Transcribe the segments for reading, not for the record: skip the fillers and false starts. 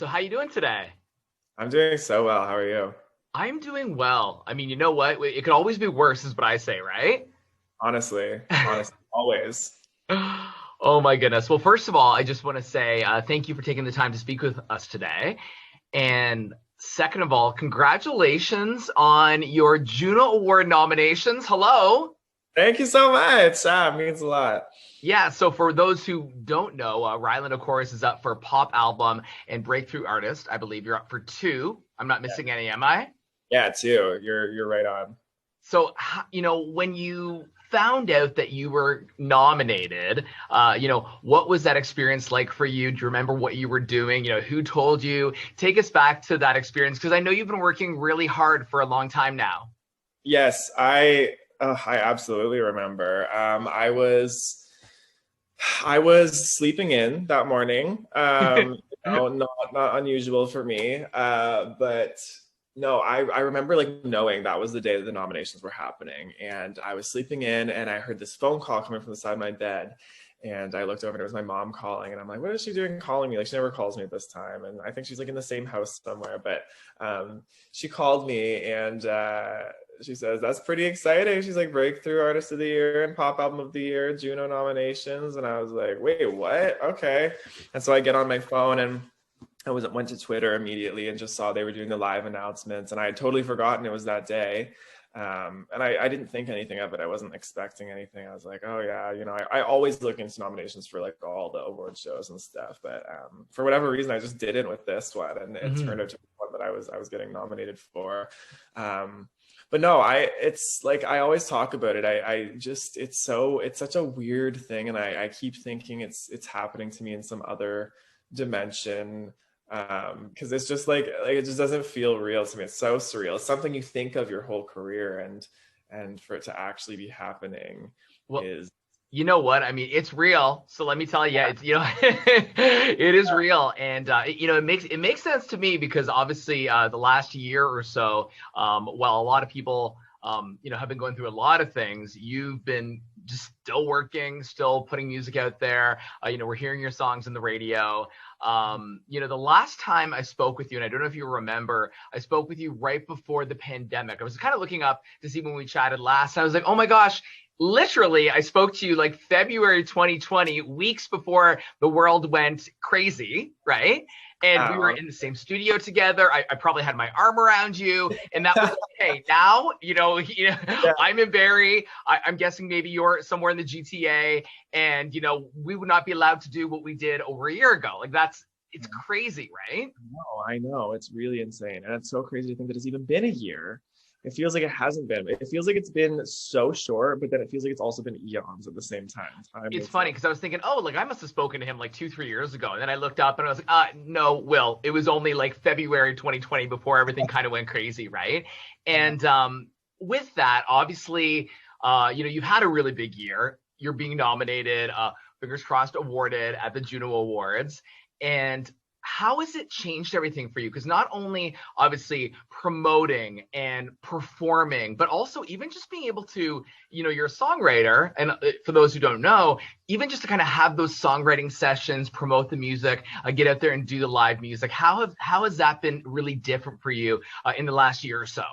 So how you doing today? I'm doing so well. How are you? I'm doing well. I mean, you know what? It could always be worse, is what I say, right? Honestly, always. Oh my goodness. Well, first of all, I just want to say thank you for taking the time to speak with us today. And second of all, congratulations on your Juno Award nominations. Hello. Thank you so much. It means a lot. Yeah, so for those who don't know, Ryland, of course, is up for Pop Album and Breakthrough Artist. I believe you're up for two. I'm not Yeah, missing any, am I? too. You're right on. So, when you found out that you were nominated, what was that experience like for you? Do you remember what you were doing? Who told you? Take us back to that experience because I know you've been working really hard for a long time now. Yes, I absolutely remember. I was sleeping in that morning. Not unusual for me. But no, I remember like knowing that was the day that the nominations were happening, and I was sleeping in, and I heard this phone call coming from the side of my bed, and I looked over, and it was my mom calling, and I'm like, "What is she doing calling me? Like she never calls me at this time." And I think she's like in the same house somewhere, but she called me, and she says, "That's pretty exciting." She's like, "Breakthrough Artist of the Year and Pop Album of the Year, Juno nominations." And I was like, "Wait, what? Okay." And so I get on my phone and went to Twitter immediately and just saw they were doing the live announcements. And I had totally forgotten it was that day. And I didn't think anything of it. I wasn't expecting anything. I was like, oh yeah, I always look into nominations for like all the award shows and stuff. But for whatever reason, I just didn't with this one, and it Mhm. turned out to be one that I was getting nominated for. But no, it's like I always talk about it. I just it's such a weird thing, and I keep thinking it's happening to me in some other dimension, because it's just like it just doesn't feel real to me. It's so surreal. It's something you think of your whole career, and for it to actually be happening Well, is you know what? I mean, it's real. So let me tell you, it's it is real, and it makes sense to me because obviously the last year or so, while a lot of people have been going through a lot of things, you've been just still working, still putting music out there. We're hearing your songs in the radio. The last time I spoke with you, and I don't know if you remember, I spoke with you right before the pandemic. I was kind of looking up to see when we chatted last. I was like, oh my gosh, literally, I spoke to you like February 2020, weeks before the world went crazy, right? And we were uh, in the same studio together. I probably had my arm around you, and that was okay. Now, yeah. I'm in Barrie. I'm guessing maybe you're somewhere in the GTA, and we would not be allowed to do what we did over a year ago. Like it's crazy, right? No, I know. It's really insane. And it's so crazy to think that it's even been a year. It feels like it hasn't been. It feels like it's been so short, but then it feels like it's also been eons at the same time. Time It's is funny like, because I was thinking, oh, like I must have spoken to him like 2, 3 years ago. And then I looked up and I was like, no, Will, it was only like February 2020 before everything kind of went crazy, right? And with that, obviously, you've had a really big year. You're being nominated, fingers crossed, awarded at the JUNO Awards. And how has it changed everything for you? Because not only obviously promoting and performing, but also even just being able to, you're a songwriter. And for those who don't know, even just to kind of have those songwriting sessions, promote the music, get out there and do the live music. How has that been really different for you in the last year or so?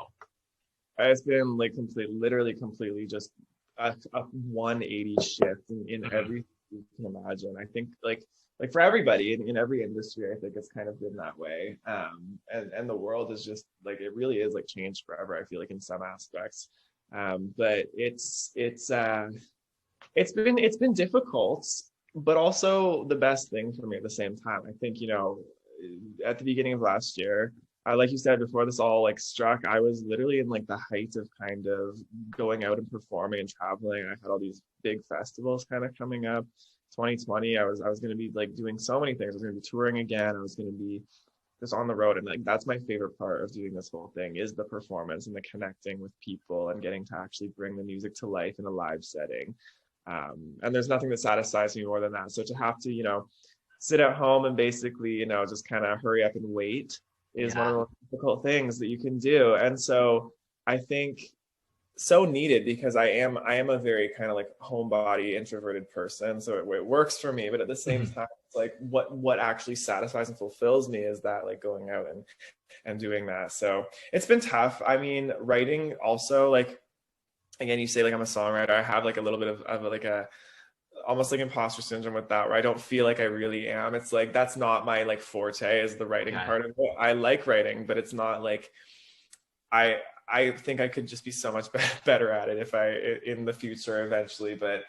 it's been like literally completely just a 180 shift in Mhm. everything you can imagine. I think like for everybody in every industry, I think it's kind of been that way. And the world is just like it really is like changed forever. I feel like in some aspects, but it's been difficult, but also the best thing for me at the same time. I think, at the beginning of last year, like you said, before this all like struck, I was literally in like the height of kind of going out and performing and traveling. I had all these big festivals kind of coming up. 2020, I was going to be like doing so many things. I was going to be touring again. I was going to be just on the road, and like that's my favorite part of doing this whole thing is the performance and the connecting with people and getting to actually bring the music to life in a live setting. And there's nothing that satisfies me more than that. So to have to, sit at home and basically, just kind of hurry up and wait is one of Yeah. the most difficult things that you can do. And so I think so needed because I am a very kind of like homebody introverted person, so it works for me. But at the same Mhm. time, it's like what actually satisfies and fulfills me is that like going out and doing that. So it's been tough. I mean, writing also, like, again, you say like I'm a songwriter. I have like a little bit of like a almost like imposter syndrome with that, where I don't feel like I really am. It's like that's not my like forte, is the writing Okay. part of it. I like writing, but it's not like I I think I could just be so much better at it if I in the future eventually. But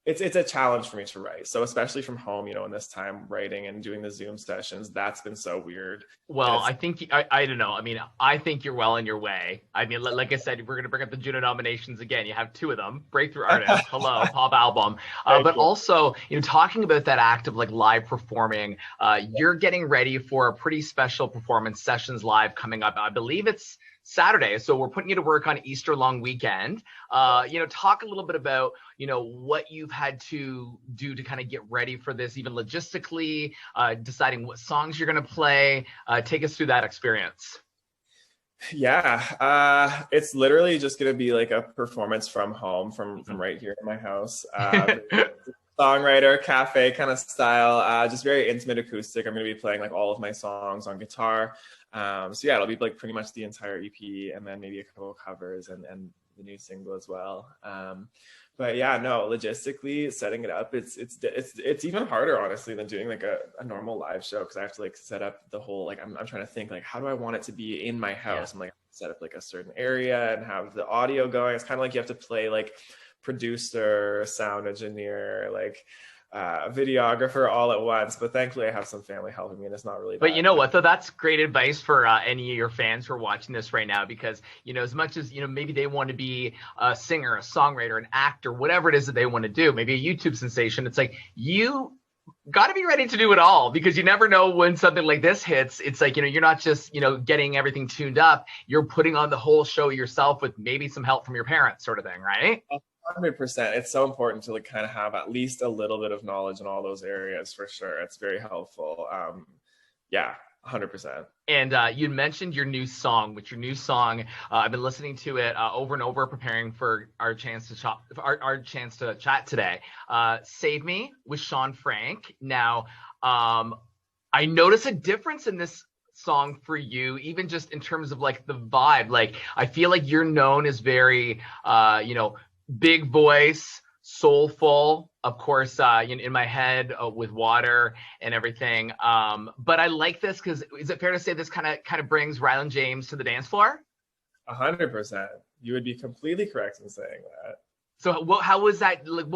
it's a challenge for me to write. So especially from home, in this time writing and doing the Zoom sessions, that's been so weird. And Well, it's I think I don't know. I mean, I think you're well on your way. I mean, like I said, we're going to bring up the Juno nominations again. You have two of them: Breakthrough Artist, Hello, Pop Album. thank But you. also, talking about that act of like live performing, you're getting ready for a pretty special performance, Sessions Live, coming up. I believe it's Saturday, so we're putting you to work on Easter long weekend. Talk a little bit about what you've had to do to kind of get ready for this, even logistically, deciding what songs you're going to play. Take us through that experience. Yeah, it's literally just gonna be like a performance from home, from Mhm. right here in my house. Songwriter cafe kind of style, just very intimate acoustic. I'm gonna be playing like all of my songs on guitar. So yeah, it'll be like pretty much the entire EP, and then maybe a couple of covers and the new single as well. But yeah, no, logistically setting it up, it's even harder honestly than doing like a normal live show, because I have to like set up the whole, like I'm trying to think like how do I want it to be in my Yeah. house. I'm like set up like a certain area and have the audio going. It's kind of like you have to play like producer, sound engineer, like videographer all at once. But thankfully I have some family helping me, and it's not really But you that know that what, though? That's great advice for any of your fans who are watching this right now, because, as much as, maybe they want to be a singer, a songwriter, an actor, whatever it is that they want to do, maybe a YouTube sensation, it's like you got to be ready to do it all, because you never know when something like this hits. It's like, you're not just, getting everything tuned up. You're putting on the whole show yourself with maybe some help from your parents, sort of thing, right? 100%. It's so important to like kind of have at least a little bit of knowledge in all those areas for sure. It's very helpful. Yeah, 100%. And you mentioned your new song. With your new song, I've been listening to it over and over, preparing for our chance to our chance to chat today. "Save Me" with Sean Frank. Now, I notice a difference in this song for you, even just in terms of like the vibe. Like, I feel like you're known as very, big voice, soulful. Of course, in my head, with water and everything. But I like this because, is it fair to say this kind of brings Ryland James to the dance floor? 100%. You would be completely correct in saying that. So how was that? Like,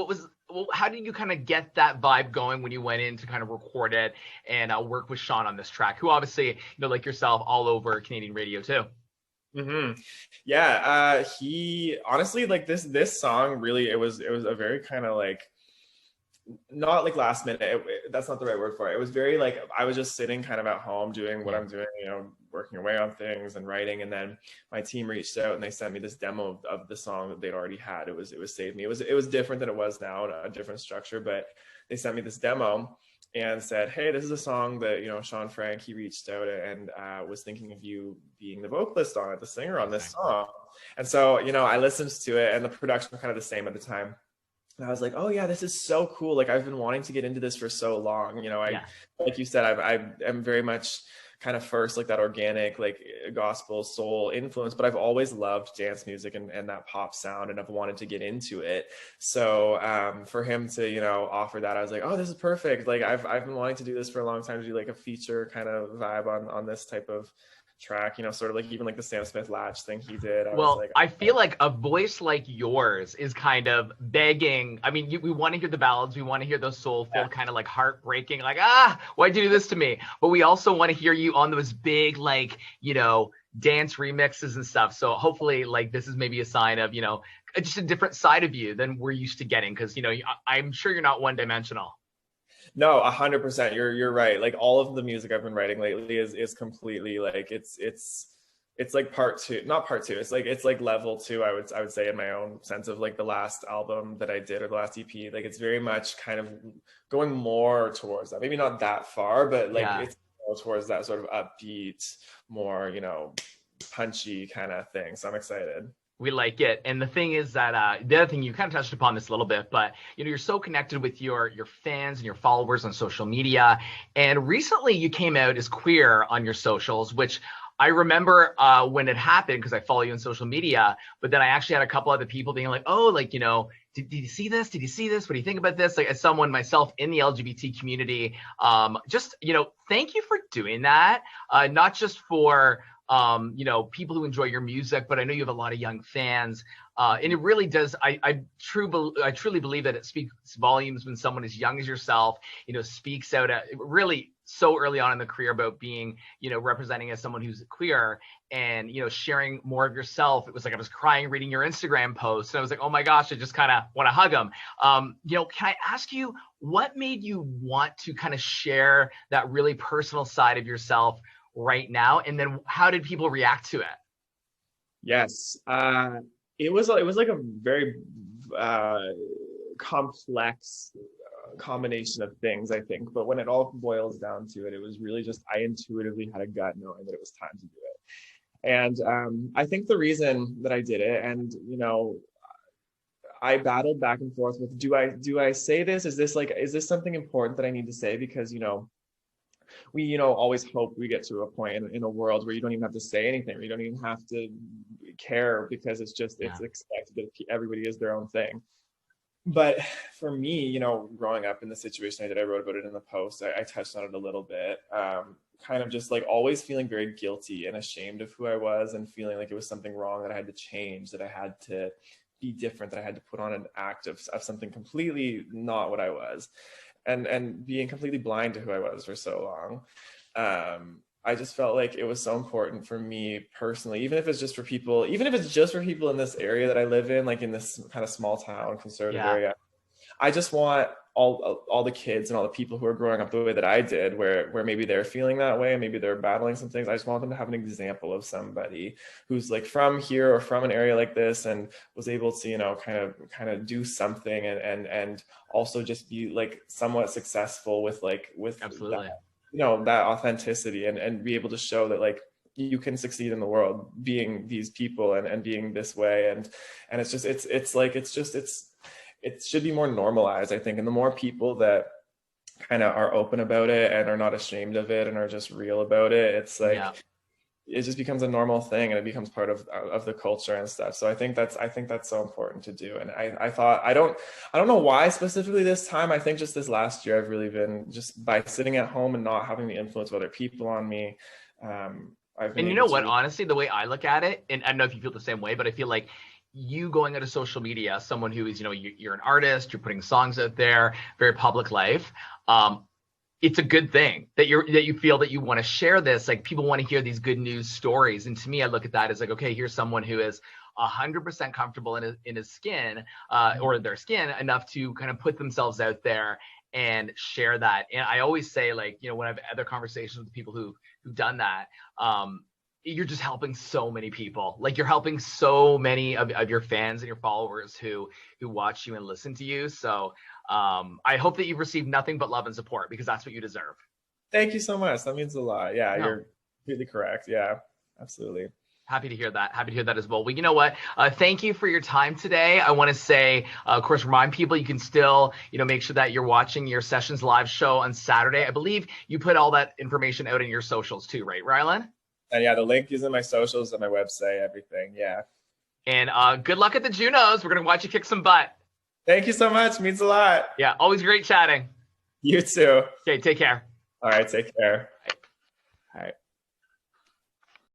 how did you kind of get that vibe going when you went in to kind of record it and work with Sean on this track, who obviously, like yourself, all over Canadian radio too? Yeah, he honestly, like this song really, it was a very kind of like, not like last minute. That's not the right word for it. It was very like I was just sitting kind of at home doing what Yeah. I'm doing, working away on things and writing. And then my team reached out and they sent me this demo of the song that they'd already had. It was Save Me. It was different than it was now, a different structure, but they sent me this demo and said, hey, this is a song that Sean Frank, he reached out and was thinking of you being the vocalist on it, the singer on this song. And so I listened to it, and the production was kind of the same at the time. And I was like, oh yeah, this is so cool. Like I've been wanting to get into this for so long. Yeah. Like you said, I am very much kind of first like that organic, like gospel soul influence, but I've always loved dance music and that pop sound, and I've wanted to get into it. So for him to, offer that, I was like, oh, this is perfect. Like I've been wanting to do this for a long time, to do like a feature kind of vibe on this type of track, sort of like even like the Sam Smith Latch thing he did. I was Well, like, I feel like a voice like yours is kind of begging. I mean, we want to hear the ballads. We want to hear those soulful, yeah. kind of like heartbreaking, like, why'd you do this to me? But we also want to hear you on those big, like, dance remixes and stuff. So hopefully, like, this is maybe a sign of, just a different side of you than we're used to getting. Because, I'm sure you're not one dimensional. No, 100%. You're right. Like all of the music I've been writing lately is completely like it's like part two, not part two. It's like level two. I would say, in my own sense of like the last album that I did, or the last EP. Like it's very much kind of going more towards that. Maybe not that far, but like Yeah. it's more towards that sort of upbeat, more punchy kind of thing. So I'm excited. We like it. And the thing is that the other thing, you kind of touched upon this a little bit, but you're so connected with your fans and your followers on social media. And recently you came out as queer on your socials, which I remember when it happened because I follow you on social media, but then I actually had a couple other people being like, oh, like, did you see this? Did you see this? What do you think about this? Like, as someone myself in the LGBT community, just, thank you for doing that. Not just for, people who enjoy your music, but I know you have a lot of young fans. And it really does. I truly believe that it speaks volumes when someone as young as yourself, speaks out really so early on in the career about being, representing as someone who's queer and, sharing more of yourself. It was like I was crying reading your Instagram post and I was like, oh my gosh, I just kind of want to hug him. Can I ask you, what made you want to kind of share that really personal side of yourself right now? And then how did people react to it? Yes. It was like a very complex combination of things, I think. But when it all boils down to it, it was really just I intuitively had a gut knowing that it was time to do it. And I think the reason that I did it, and I battled back and forth with do I say this? Is this something important that I need to say? Because we always hope we get to a point in a world where you don't even have to say anything, or you don't even have to care, because it's expected that everybody is their own thing. But for me, growing up in the situation I did, I wrote about it in the post. I touched on it a little bit, kind of just like always feeling very guilty and ashamed of who I was, and feeling like it was something wrong that I had to change, that I had to be different, that I had to put on an act of something completely not what I was, and being completely blind to who I was for so long. I just felt like it was so important for me personally, even if it's just for people in this area that I live in, like in this kind of small town conservative area. I just want all the kids and all the people who are growing up the way that I did, where maybe they're feeling that way, maybe they're battling some things. I just want them to have an example of somebody who's like from here or from an area like this and was able to, kind of do something and also just be like somewhat successful with Absolutely. that authenticity and be able to show that like you can succeed in the world being these people and being this way. And it should be more normalized, I think. And the more people that kind of are open about it and are not ashamed of it and are just real about it, it's like, it just becomes a normal thing and it becomes part of the culture and stuff. So I think that's so important to do. And I thought, I don't know why specifically this time. I think just this last year, I've really been, just by sitting at home and not having the influence of other people on me. I've been honestly, the way I look at it, and I don't know if you feel the same way, but I feel like you going out of social media, someone who is, you're an artist, you're putting songs out there, very public life. It's a good thing that you feel that you want to share this. Like, people want to hear these good news stories. And to me, I look at that as like, okay, here's someone who is 100% comfortable in his skin or their skin enough to kind of put themselves out there and share that. And I always say, like, when I have other conversations with people who've done that, you're just helping so many people. Like, you're helping so many of your fans and your followers who watch you and listen to you. So I hope that you've received nothing but love and support, because that's what you deserve. Thank you so much. That means a lot. Yeah, no. You're completely correct. Yeah, absolutely. Happy to hear that. Happy to hear that as well. Well, you know what? Thank you for your time today. I want to say, of course, remind people you can still, make sure that you're watching your Sessions live show on Saturday. I believe you put all that information out in your socials too, right, Ryland? And yeah, the link is in my socials, on my website, everything. Yeah. And good luck at the Junos. We're going to watch you kick some butt. Thank you so much. Means a lot. Yeah, always great chatting. You too. Okay, take care. All right, take care. All right.